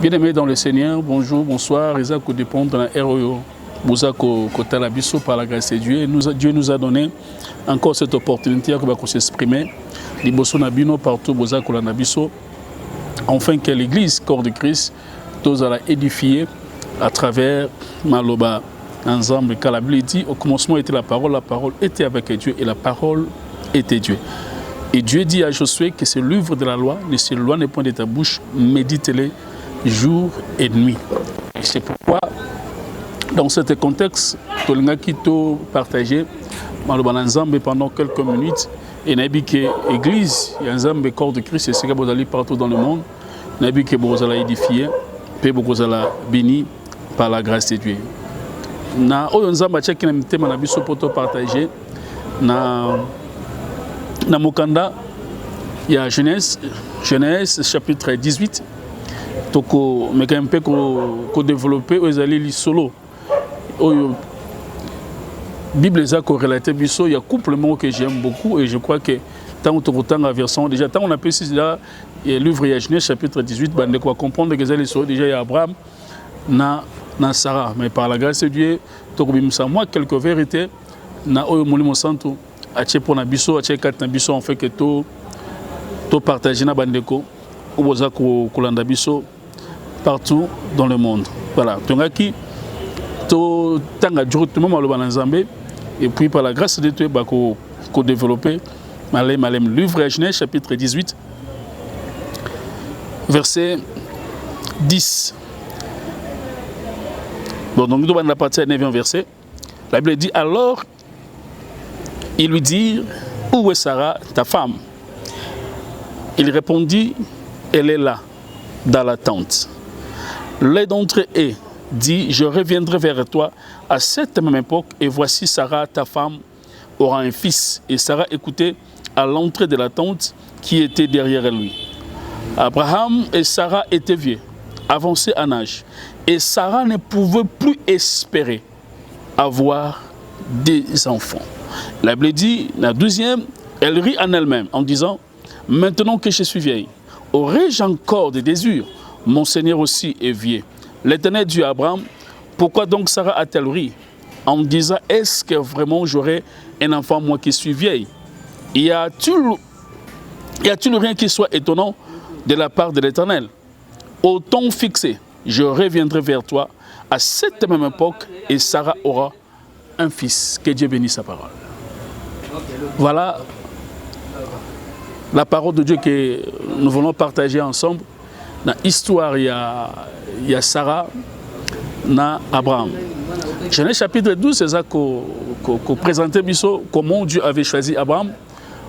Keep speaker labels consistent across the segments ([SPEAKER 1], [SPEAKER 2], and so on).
[SPEAKER 1] Bien-aimés dans le Seigneur, bonjour, bonsoir. Isaac dépend de la ROO. Bozako Kotalabiso par la grâce de Dieu. Dieu nous a donné encore cette opportunité de s'exprimer. Liboso Nabino partout, Bozako Nabiso. Enfin que l'Église, corps de Christ, tous à édifier à travers Maloba. Ensemble, car la Bible dit, au commencement était la parole était avec Dieu et la parole était Dieu. Et Dieu dit à Josué que ce livre de la loi ne s'éloigne point de ta bouche, médite-les jour et nuit. Et c'est pourquoi, dans ce contexte, Tolingaki to partagé pendant quelques minutes, et n'abi que l'Église, il y a un corps de Christ, et c'est que vous allez partout dans le monde, n'abi que vous allez édifier, puis vous allez béni par la grâce de Dieu. Na oyonzamba tchaki na mitema na biso poto partager na mokanda ya Genèse chapitre 18 toko meka mpe ko développer ozali li solo oyo Bible za ko relater biso il y a complément que j'aime beaucoup et je crois que tant que version déjà tant on appelle ici là livre ya Genèse chapitre 18 bande quoi comprendre que zali solo déjà il y a Abraham na Sarah, mais par la grâce de Dieu, moi quelques vérités, na oyo molimo santo, ache pour na biso, ache kat na biso en fait que to partager na bandeko, oboza kolanda biso partout dans le monde. Voilà, tongaki to tanga directement maloba na Nzambe et puis par la grâce de Dieu ba ko développer malem livre Genèse chapitre 18 verset 10. Bon, donc nous devons la partie 9e verset. La Bible dit, alors il lui dit, où est Sarah, ta femme? Il répondit, elle est là, dans la tente. L'un d'entre eux dit, je reviendrai vers toi à cette même époque, et voici Sarah, ta femme, aura un fils. Et Sarah écoutait à l'entrée de la tente qui était derrière lui. Abraham et Sarah étaient vieux, avancés en âge. Et Sarah ne pouvait plus espérer avoir des enfants. La Bible dit, la deuxième, elle rit en elle-même en disant, maintenant que je suis vieille, aurais-je encore des désirs? Mon Seigneur aussi est vieux. L'Éternel dit à Abraham, pourquoi donc Sarah a-t-elle ri? En disant, est-ce que vraiment j'aurai un enfant moi qui suis vieille? Y a-t-il rien qui soit étonnant de la part de l'Éternel? Au temps fixé, je reviendrai vers toi à cette même époque et Sarah aura un fils. Que Dieu bénisse sa parole. Voilà la parole de Dieu que nous voulons partager ensemble. Dans l'histoire, il y a Sarah, na Abraham. Genèse chapitre 12, c'est ça qu'on présentait comment Dieu avait choisi Abraham.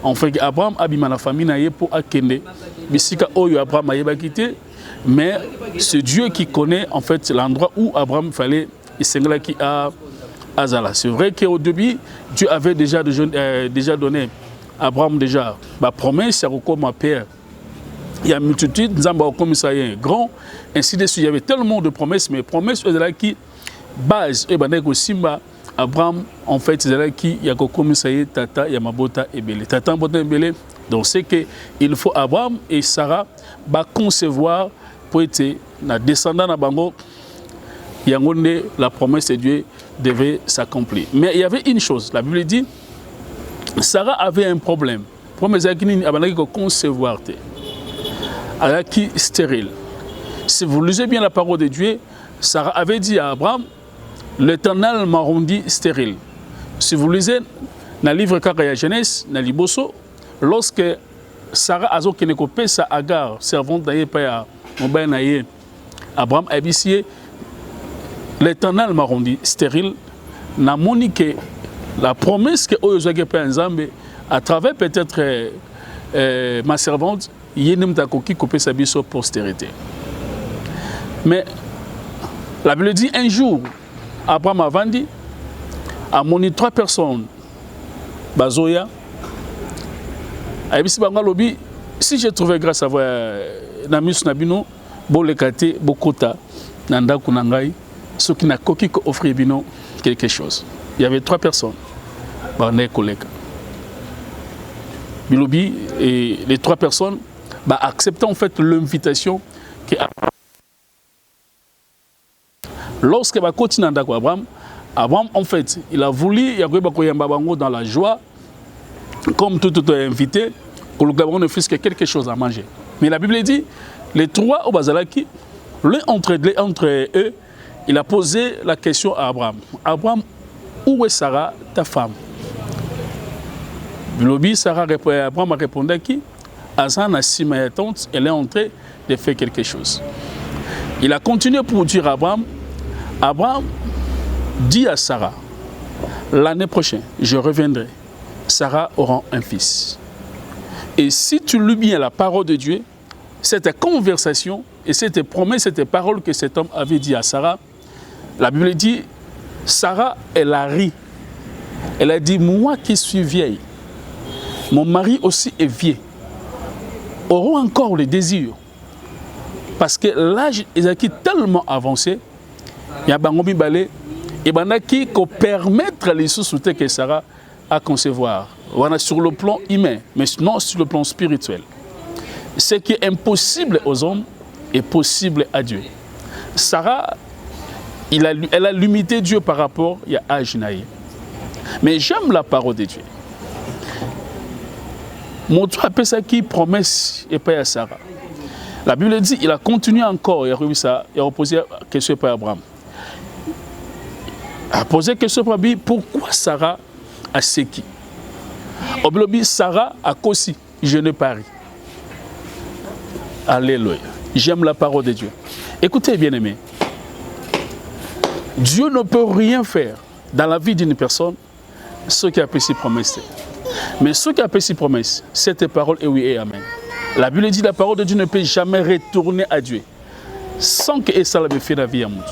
[SPEAKER 1] En fait, Abraham a bimé la famille pour Akende. Bisika oyo Abraham a quitté. Mais c'est Dieu qui connaît en fait l'endroit où Abraham fallait qui à Azala. C'est vrai qu'au début, Dieu avait déjà donné à Abraham déjà la promesse, comme père. Il y a une multitude, comme ça est grand, ainsi de suite. Il y avait tellement de promesses, mais promesses qui base et Simba Abraham en fait c'est là qui y a comme ça est tata Yamabota et Belé. Tata Yamabota et Belé. Donc c'est que il faut Abraham et Sarah concevoir pour être na descendant na bango yangonde la promesse de Dieu devait s'accomplir. Mais il y avait une chose, la Bible dit Sarah avait un problème. Promesse qui abandaki ko concevoir te. Elle qui stérile. Si vous lisez bien la parole de Dieu, Sarah avait dit à Abraham, l'Éternel m'a rendu stérile. Si vous lisez dans le livre de Genèse, dans Liboso, lorsque Sarah a dit sa Agar, servante d'Aïe Abraham a dit, l'Éternel m'a rendu stérile. N'a monique la promesse que Oyozogue Père Nzambe, à travers peut-être ma servante, Yenim Takoki coupé sa biso postérité. Mais la Bible dit un jour, Abraham a vendu, a moni 3 personnes, Bazoya, si j'ai trouvé grâce à vous, Namus Nabino, Bolekate, Bokota, Nanda Kunangai, ceux qui n'a coquille offrir Bino quelque chose. Il y avait 3 personnes, Barné Koleka. Bilobi et les 3 personnes acceptent en fait l'invitation que Lorsque va continuer Abraham, Abraham, en fait, il a voulu dans la joie, comme tout invité, que le Gabon ne fasse que quelque chose à manger. Mais la Bible dit, les trois au Bazalaki, l'un entre eux, il a posé la question à Abraham. Abraham, où est Sarah, ta femme? Abraham a répondu qui? Azan a si ma tante, elle est en train de faire quelque chose. Il a continué pour dire à Abraham, Abraham dit à Sarah, l'année prochaine, je reviendrai. Sarah aura un fils. Et si tu lis bien la parole de Dieu, cette conversation et cette promesse, cette parole que cet homme avait dit à Sarah, la Bible dit, Sarah, elle a ri. Elle a dit, moi qui suis vieille, mon mari aussi est vieux, auront encore le désir. Parce que l'âge est tellement avancé, il y a Bangomi Balé, et qui peut permettre les sous-soutés que Sarah a concevoir. Voilà sur le plan humain, mais non sur le plan spirituel. Ce qui est impossible aux hommes est possible à Dieu. Sarah, elle a limité Dieu par rapport à Ajnaï. Mais j'aime la parole de Dieu. Mon Dieu appelle ça qui promesse et pas à Sarah. La Bible dit, il a continué encore, il a réussi ça, il a posé la question à Abraham. Il a posé la question à Abraham, pourquoi Sarah a séqué? Oblobi, Sarah a cossi, je ne parie. Alléluia. J'aime la parole de Dieu. Écoutez, bien-aimés, Dieu ne peut rien faire dans la vie d'une personne, ce qui a fait ses promesses. Mais ce qui a fait ses promesses, cette parole est oui et amen. La Bible dit que la parole de Dieu ne peut jamais retourner à Dieu sans que ça le fait la vie à moi.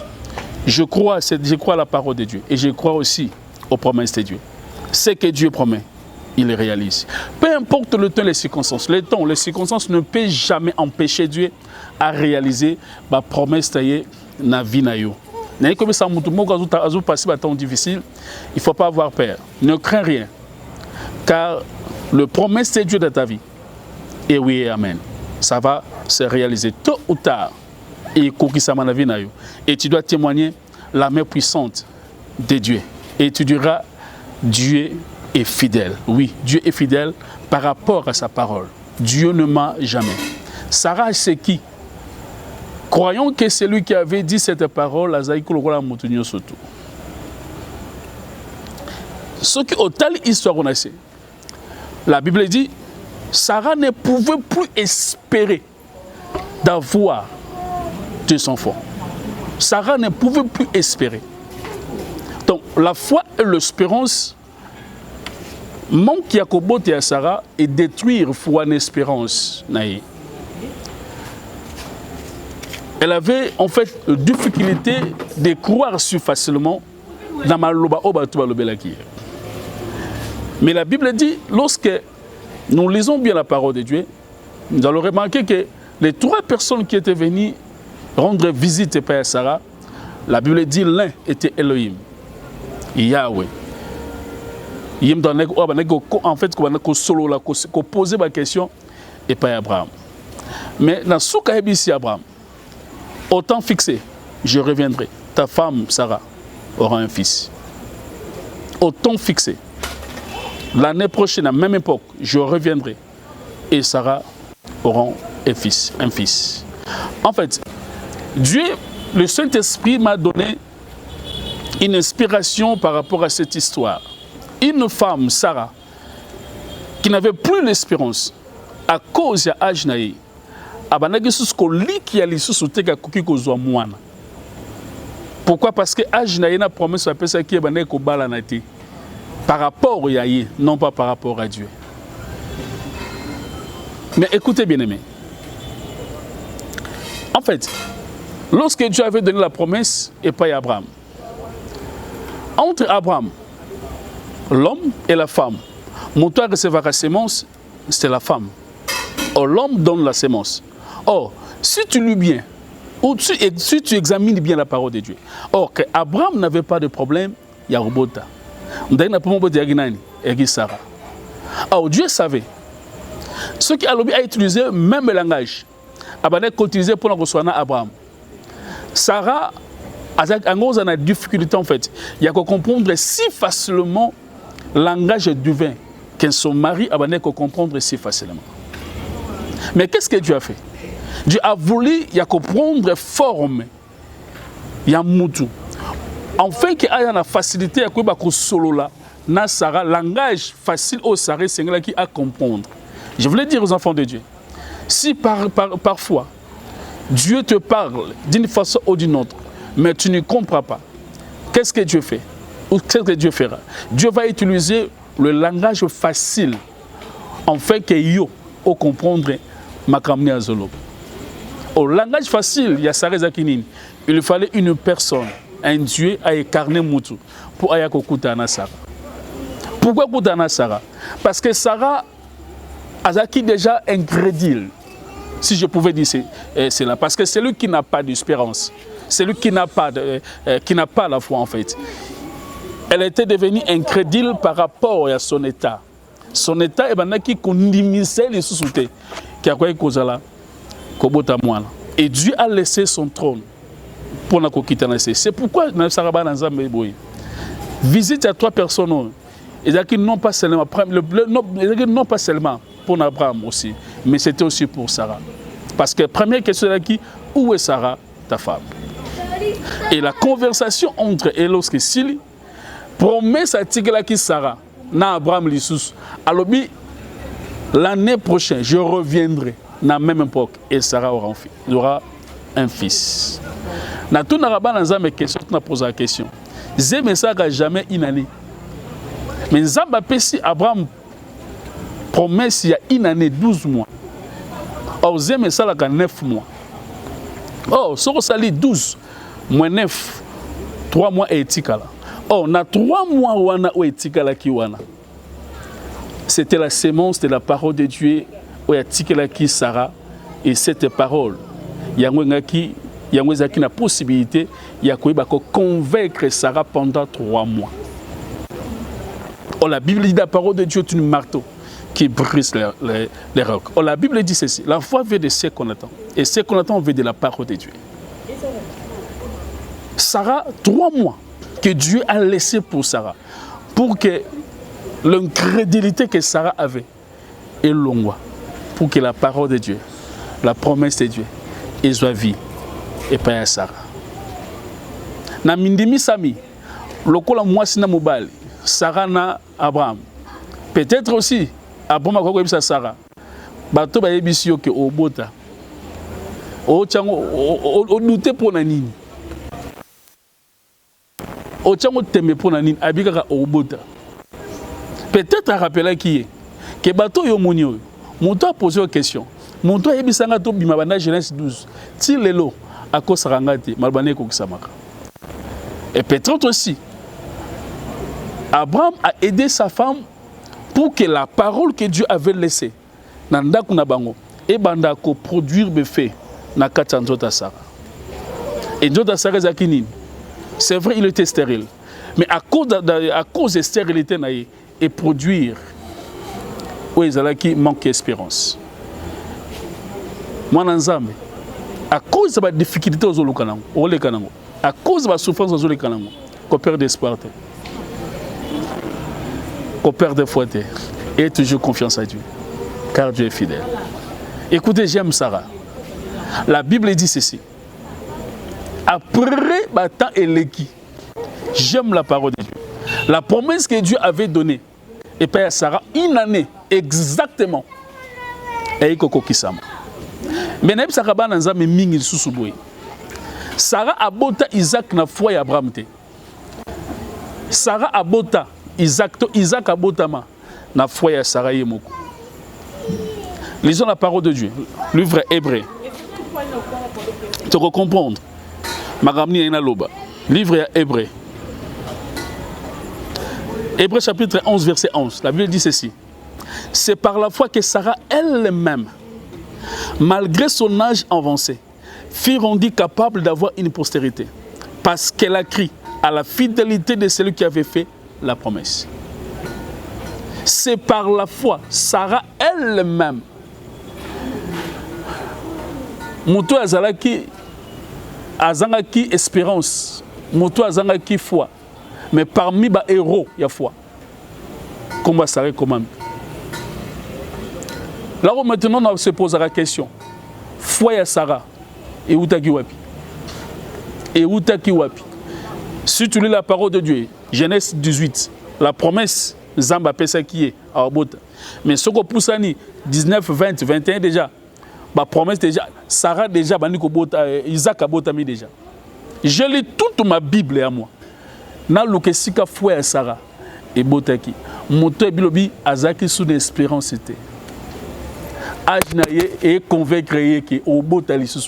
[SPEAKER 1] Je crois à la parole de Dieu et je crois aussi aux promesses de Dieu. Ce que Dieu promet, il le réalise. Peu importe le temps, les circonstances. Les circonstances ne peuvent jamais empêcher Dieu à réaliser la promesse de la vie. Comme ça, passer un temps difficile, il ne faut pas avoir peur. Ne crains rien. Car le promesse de Dieu de ta vie, et oui et amen, ça va se réaliser tôt ou tard. Et tu dois témoigner la main puissante de Dieu. Et tu diras, Dieu est fidèle. Oui, Dieu est fidèle par rapport à sa parole. Dieu ne ment jamais. Sarah, c'est qui? Croyons que c'est lui qui avait dit cette parole à Zaïkou Logola Moutounio Soto. Ce qui au tal histoire on a sait. La Bible dit, Sarah ne pouvait plus espérer d'avoir deux enfants. Sarah ne pouvait plus espérer. Donc la foi et l'espérance manquent Yakobo et à Sarah et détruire foi et espérance. Elle avait en fait la difficulté de croire si facilement dans Maloba Obatuba Lobelaki. Mais la Bible dit, lorsque nous lisons bien la parole de Dieu, nous allons remarquer que les trois personnes qui étaient venues rendre visite à Sarah, la Bible dit l'un était Elohim, Yahweh. En fait, qu'on posait ma question et pas Abraham. Mais dans ce cas, ici Abraham, au temps fixé, je reviendrai. Ta femme, Sarah, aura un fils. Au temps fixé. L'année prochaine, à la même époque, je reviendrai. Et Sarah aura un fils. En fait, Dieu, le Saint-Esprit m'a donné une inspiration par rapport à cette histoire. Une femme, Sarah, qui n'avait plus l'espérance à cause de Ajnaï, pourquoi? Parce que Ajnaï a promis à personne qui est par rapport à Yahé, non pas par rapport à Dieu. Mais écoutez bien aimé. En fait, lorsque Dieu avait donné la promesse et pas Abraham, entre Abraham, l'homme et la femme, mon toit recevra la sémence, c'est la femme. Or, l'homme donne la sémence. Or, si tu lis bien, ou si tu examines bien la parole de Dieu, or que Abraham n'avait pas de problème, il y a Robota. Alors Dieu savait. Ce qui a utilisé même le langage, a utilisé pour recevoir Abraham. Sarah En a difficulté en fait. Il y a qu'à comprendre si facilement le langage divin que son mari a qu'à comprendre si facilement. Mais qu'est-ce que Dieu a fait? Dieu a voulu il y a comprendre forme. Il y a moutou. Enfin qu'il y a la facilité à quoi solo là, na Sarah langage facile au Sarah c'est qui à comprendre. Je voulais dire aux enfants de Dieu, si parfois Dieu te parle d'une façon ou d'une autre, mais tu ne comprends pas, qu'est-ce que Dieu fait? Ou qu'est-ce que Dieu fera? Dieu va utiliser le langage facile, afin que yo au comprendre ma kamni azolo. Au langage facile, il y a Sarah Zakinine. Il fallait une personne, un Dieu à incarner Moutou pour ayako kutana Sarah. Pourquoi kutana Sarah? Parce que Sarah Azaki déjà incrédule. Si je pouvais dire cela, parce que c'est lui qui n'a pas d'espérance, c'est lui qui n'a pas la foi en fait. Elle était devenue incrédule par rapport à son état. Son état est maintenant qui condimisait les sous-soutés. Qui a quoi cause là? Et Dieu a laissé son trône pour nous quitter. C'est pourquoi nous avons visite à trois personnes. Et non pas seulement pour Abraham aussi, mais c'était aussi pour Sarah. Parce que la première question est qui? Où est Sarah, ta femme? Et la conversation entre Elos et Sili promet sa tigla qui Sarah, na Abraham l'Issous. Alors, l'année prochaine, je reviendrai dans la même époque et Sarah aura un fils. Na tout n'araba dans une question, tu as posé la question. Zéme ça jamais une année. Mais Zamba Pessi Abraham promesse il y a une année 12 mois. Or Zéme ça 9 mois. Oh, ça sali 12 moins 9 3 mois et etikala. Oh, na 3 mois wana ou etikala ki wana. C'était la sémence de la parole de Dieu où etikala ki Sarah et cette parole yangwengaki yangwezaki na possibilité ya koyeba ko convaincre Sarah pendant 3 mois. Oh, la Bible dit la parole de Dieu est une marteau qui brise les rocs. Oh, la Bible dit ceci, la foi vient de ce qu'on attend. Et ce qu'on attend vient de la parole de Dieu. Sarah, 3 mois que Dieu a laissé pour Sarah, pour que l'incrédulité que Sarah avait est longue, pour que la parole de Dieu, la promesse de Dieu, ait soit vie et pas à Sarah. Na mindimi sami, lokola mwasi na mobali, Sarah na Abraham. Peut-être aussi, Abraham a compris Sarah. Bato ba yebisi yo ke obota. O chango o douter pour nanini. O chango teme pour nanini abika ka obota. Peut-être à rappeler qui est que bato yo monio. Monto a posé une question. Monto a yebisa nga to bima bana Genèse 12. Ti lelo akosarangate malbane ko kisamaka. Et peut-être aussi Abraham a aidé sa femme pour que la parole que Dieu avait laissée nanda kuna bango et banda ko produire befé na katanzota Sarah. Et Nzota Sarah zakini. C'est vrai il était stérile. Mais à cause de stérilité naïe et produire où ils qui manque d'espérance. Moi nanzambe à cause de la difficulté aux olokanango, à cause de la souffrance aux olokanango, qu'on perd d'espoir. Qu'on perd de foi et toujours confiance à Dieu, car Dieu est fidèle. Écoutez, j'aime Sarah. La Bible dit ceci. Après Batan et Léki, j'aime la parole de Dieu. La promesse que Dieu avait donnée, et Père Sarah, une année exactement, et Koko Kisama. Mais Neb Saraba Nanza me mingi susuboy. Sarah abota Isaac na foi Abraham te. Sarah abota Isaac abotama na foi ya Sarah yemoko. Lisons la parole de Dieu, livre hébreu. Tu peux comprendre. Magamni ina loba. Livre hébreu. Hébreu chapitre 11 verset 11. La Bible dit ceci. C'est par la foi que Sarah elle-même, malgré son âge avancé, fut rendue capable d'avoir une postérité. Parce qu'elle a crié à la fidélité de celui qui avait fait la promesse. C'est par la foi, Sarah elle-même. Moutou azalaki azangaki espérance moto azanga qui foi. Mais parmi les héros, il y a foi. Comment ça recommande? Là où maintenant on se pose la question. Foi ya Sarah. Et où t'as qui wapi? Et où t'as qui wapi? Si tu lis la parole de Dieu, Genèse 18, la promesse, Zamba pesa qui est à Obota. Mais ce qu'on pousse à 19, 20, 21 déjà, la promesse déjà, Sarah déjà, Isaac a botami déjà. Je lis toute ma Bible à moi. Na lokesika foi à Sarah et botaki. Moto et bilobi azaki sous l'espérance était. Âge naie et convaincre que Obota li sous.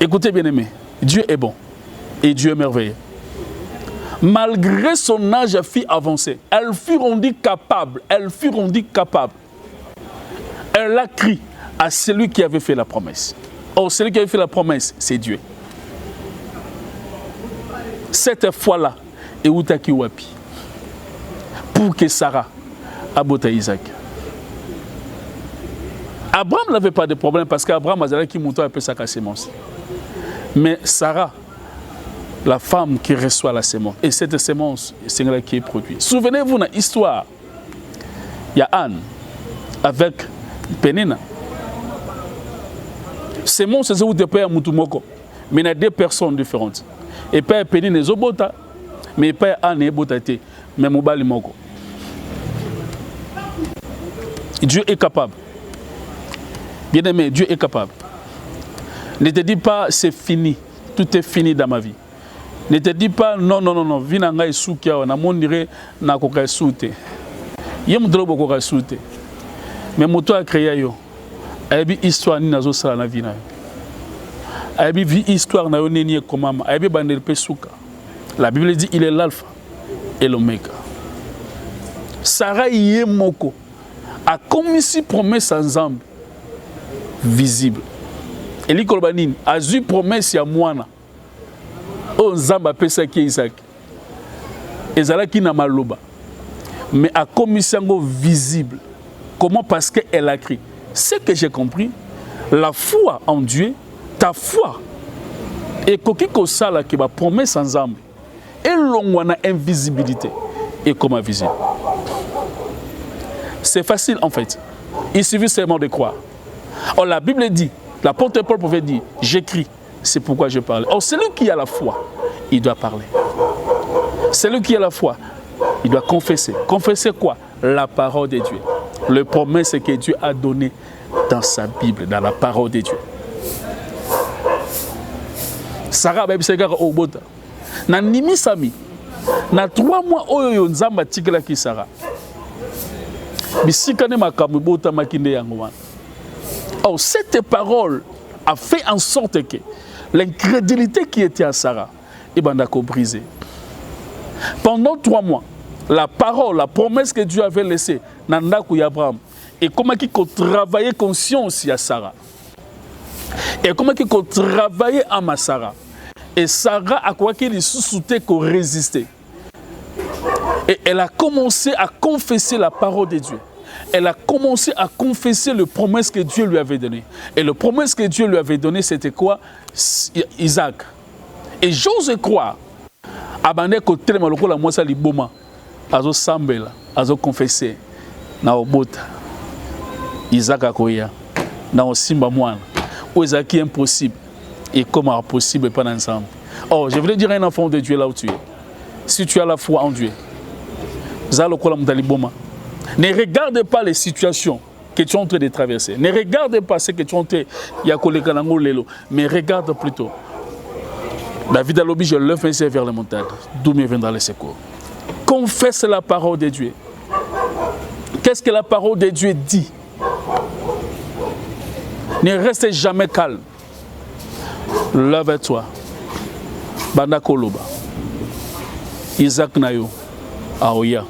[SPEAKER 1] Écoutez bien aimé, Dieu est bon et Dieu est merveilleux. Malgré son âge à fille avancée, elle fut rendue capable, Elle a crié à celui qui avait fait la promesse. Or, celui qui avait fait la promesse, c'est Dieu. Cette fois-là, et Outaki Wapi, pour que Sarah abota Isaac. Abraham n'avait pas de problème parce qu'Abraham a qui montait un peu sa sémence. Mais Sarah, la femme qui reçoit la sémence, et cette sémence, c'est elle qui est produite. Souvenez-vous de l'histoire, il y a Anne avec Pénina. Sémence, c'est où tu peux Moutoumoko, mais il y a deux personnes différentes. Et Père Pénina est Zobota, mais Père Anne est Botate, mais Mobali Moko. Dieu est capable. Bien aimé, Dieu est capable. Ne te dis pas c'est fini, tout est fini dans ma vie. Ne te dis pas non, vinanga est soukia, on a mon dirait na koka soute. Yem drobo koka soute. Mais moto a créé yo. Abi histoire ni nazo sala na vie na. Abi vie histoire na yo neni komama. Abi bandel pesuka. La Bible dit il est l'alpha et l'oméga. Sarah yemoko a commis si promesse ensemble visible. Et l'Ikolbanin a eu promesse à Moana. Oh, Zamba pesa ki Isaac. Ezala ki na maloba. Mais a commission visible. Comment? Parce qu'elle a crié. Ce que j'ai compris, la foi en Dieu, ta foi, et kokiko sala qui va promesse ensemble, et l'on a invisibilité, et comme invisible. C'est facile en fait. Il suffit seulement de croire. Or, la Bible dit, l'apôtre Paul pouvait dire, j'écris, c'est pourquoi je parle. Or, celui qui a la foi, il doit parler. Celui qui a la foi, il doit confesser. Confesser quoi? La parole de Dieu. Le promesse que Dieu a donné dans sa Bible, dans la parole de Dieu. Sarah, même si c'est au Bota. Na nimi sami. Na 3 mois, oyo nzamba tikela ki Sarah. Bisikane makamu bota makinde yangoman. Oh, cette parole a fait en sorte que l'incrédulité qui était à Sarah est brisée. Pendant 3 mois, la parole, la promesse que Dieu avait laissée, Nandaku Abraham, et comment il travaillait conscience à Sarah. Et comment il travaillait à ma Sarah. Et Sarah a quoi qu'il sous-souté qu'on résistait. Et elle a commencé à confesser la parole de Dieu. Elle a commencé à confesser les promesses que Dieu lui avait données. Et les promesses que Dieu lui avait données, c'était quoi? Isaac. Et j'ose croire, abandonné côté maloko la moisa liboma, azo sambela, azo confesser, na obota, Isaac akoya, na osimba mwana, ou Isaac est impossible, et comment possible pas ensemble. Oh, je voulais dire à un enfant de Dieu là où tu es. Si tu as la foi en Dieu, zaloko la mtaliboma. Ne regarde pas les situations que tu es en train de traverser. Ne regarde pas ce que tu es en train de mais regarde plutôt. David a l'objet, je lève mes yeux vers les montagnes, d'où me viendra le secours. Confesse la parole de Dieu. Qu'est-ce que la parole de Dieu dit? Ne reste jamais calme. Lève-toi. Banda Koloba. Isaac Nayo. Aoya.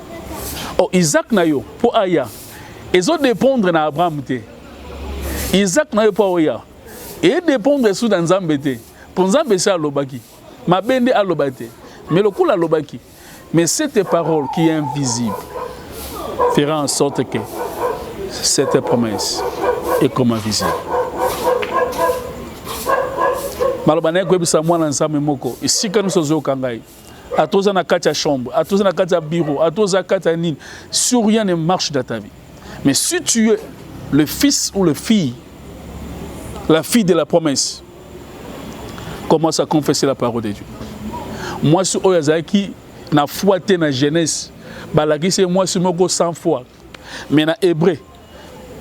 [SPEAKER 1] Oh, Isaac Nayo, pour Aya, ils ont dépendre na Abraham. Isaac Nayo pour Aya, et dépendre sous dans Zambete. Pour Zambé, c'est à l'Obaki. Ma bende à l'Obate. Mais le coup à l'Obaki. Mais cette parole qui est invisible fera en sorte que cette promesse est comme invisible. malobana ko ebisa mwana nzambe moko isika nous sozo kangai atoza na kati ya chambre atoza na kati ya bureau atoza kati ya nini sur rien ne marche dans ta vie. Mais si tu es le fils ou la fille de la promesse, commence à confesser la parole de Dieu. Moi sur oyazaki na foi te na jeunesse balakisi moi sur moko 100 fois. Mais na hébreu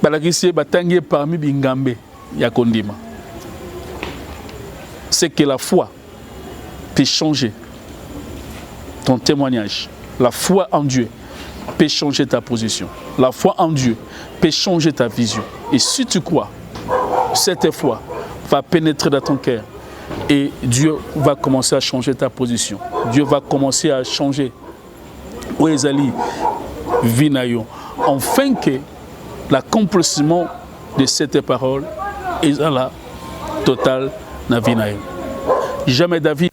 [SPEAKER 1] balakisi batangi parmi bingambe ya kondima. C'est que la foi peut changer ton témoignage. La foi en Dieu peut changer ta position. La foi en Dieu peut changer ta vision. Et si tu crois, cette foi va pénétrer dans ton cœur et Dieu va commencer à changer ta position. Dieu va commencer à changer Oezali Vinayo. Enfin que l'accomplissement de cette parole est là total na Vinayo. Jamais David,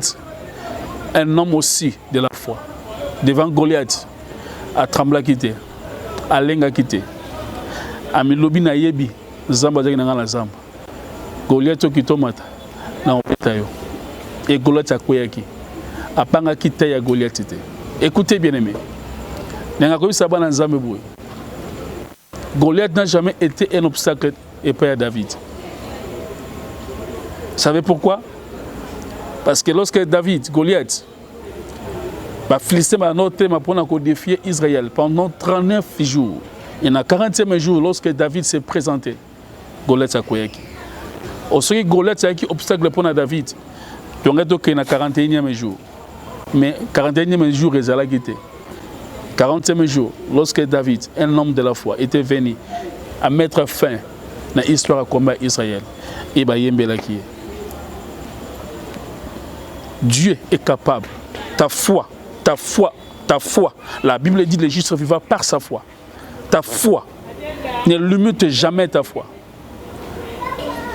[SPEAKER 1] un homme aussi de la foi, devant Goliath, a tremblé quitté, a lenga quitté, a milobi na yebi, zamba zaki na la zamba. Goliath qui tomate na opetayo. Et Goliath a koyaki, a panga quitté ya Goliath. Écoutez bien aimé, n'anga kobi saba na zamba boy. Goliath n'a jamais été un obstacle et pas à David. Vous savez pourquoi? Parce que lorsque David, Goliath, Philistin m'a noté pour défier Israël pendant 39 jours. Et dans 40e jour, lorsque David s'est présenté, Goliath a koyaki. Aussi, Goliath a été obstacle pour David. Donc, il y a 41e jour. Mais 41e jour, il a quitté. 40e jour, lorsque David, un homme de la foi, était venu à mettre fin à l'histoire de combat Israël, et Bayembelaki. Dieu est capable. Ta foi. La Bible dit que le juste vivra par sa foi. Ta foi. Ne limite jamais ta foi.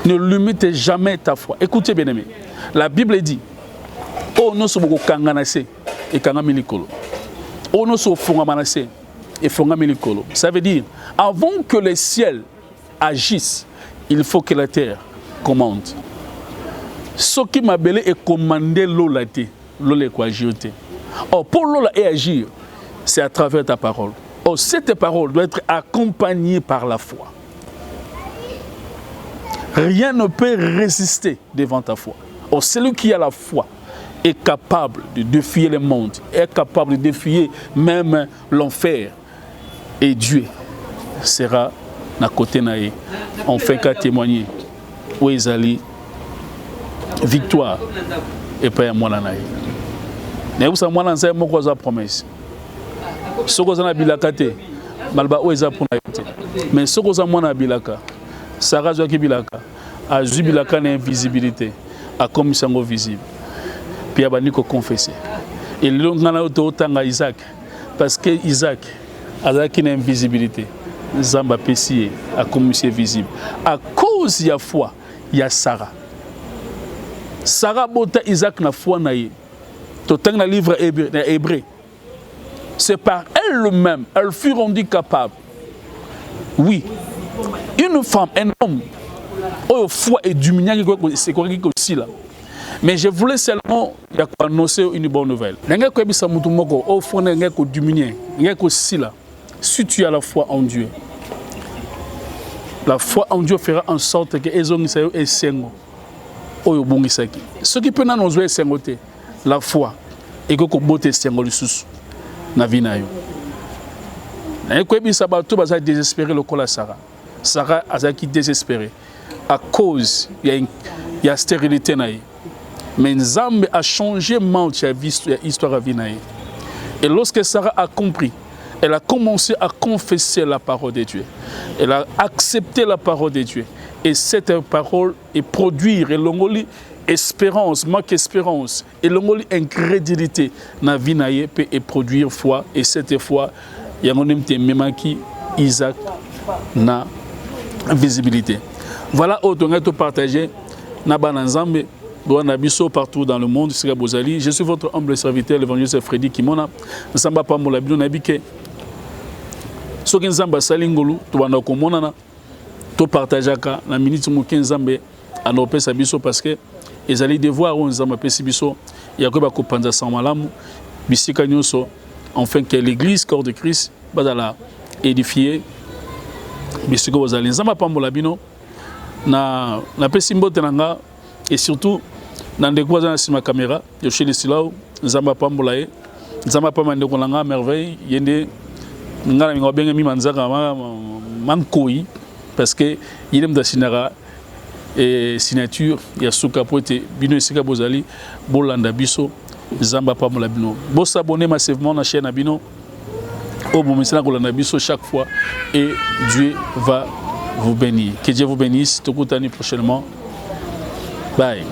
[SPEAKER 1] Ne limite jamais ta foi. Écoutez bien aimé. La Bible dit, oh non sommes kanganase et kangamilikolo. Oh non sommes fongamanase et fongamilikolo. Ça veut dire, avant que le ciel agisse, il faut que la terre commande. Ce qui m'a belé est commandé l'ola te, l'ola est agir. Or, pour l'ola et agir, c'est à travers ta parole. Or, cette parole doit être accompagnée par la foi. Rien ne peut résister devant ta foi. Or, celui qui a la foi est capable de défier le monde, est capable de défier même l'enfer. Et Dieu sera à côté naïe. On fait qu'à témoigner. Où ils allaient. Victoire et pas à moi la naïe. Mais vous savez, moi, je sais que c'est promesse. Ce que c'est bilakate, malba où est pour naïe. Mais ce que c'est moi bilaka, Sarah Joaki bilaka, a jubilaka l'invisibilité, a comme sango visible. Puis il a confessé. Et le long autant à Isaac, parce que Isaac a une invisibilité. Zamba Pessie a comme visible. À cause de la foi, il y a Sarah. Sarah bota Isaac na foi naïe. Total na livre hébreu. C'est par elle-même, elle fut rendue capable. Oui, une femme, un homme, oh foi et du c'est quoi aussi là. Mais je voulais seulement annoncer une bonne nouvelle. Si tu as la foi en Dieu, la foi en Dieu fera en sorte que ce qui peut nous jouer, c'est la foi et que beauté c'est na vie na yo. Na ko bi sabato baza désespéré le kola Sarah. Sarah a qui désespéré à cause il y a stérilité na. Mais Nzambe a changé l'histoire de vie na. Et lorsque Sarah a compris, elle a commencé à confesser la parole de Dieu. Elle a accepté la parole de Dieu. Et cette parole est produire et l'ongoli espérance, manque espérance et l'ongoli incrédulité na vie na peut produire foi et cette foi il y a même qui Isaac na visibilité. Voilà autant que partager na bananzambe doana biso partout dans le monde Sira Bozali. Je suis votre humble serviteur l'évangéliste Freddy Kimona. Nsamba pa mola bino na bike. Soki nzamba salingolu to bana ko monana to partageaka na minute moke nzambe à nos pesa biso parce que ils allaient devoir on zama pesi biso ya ko ba ko panza sans malamu bisika nyonso enfin que l'église corps de Christ bazala édifier bisika bozali zama pambola bino na pesi mbote nanga et surtout dans des quoi dans ma caméra yo chez les silao zama pambola e zama pa mande ko nanga merveille yende ngana ngo benga mi manzaka mankoi parce que yidem da sinara et signature ya suka pote bino esika bozali bolanda biso zamba pambola bino bo s'abonner massivement na chaîne abino au bon message kolanda biso chaque fois et Dieu va vous bénir. Que Dieu vous bénisse. Tout le prochainement. Bye.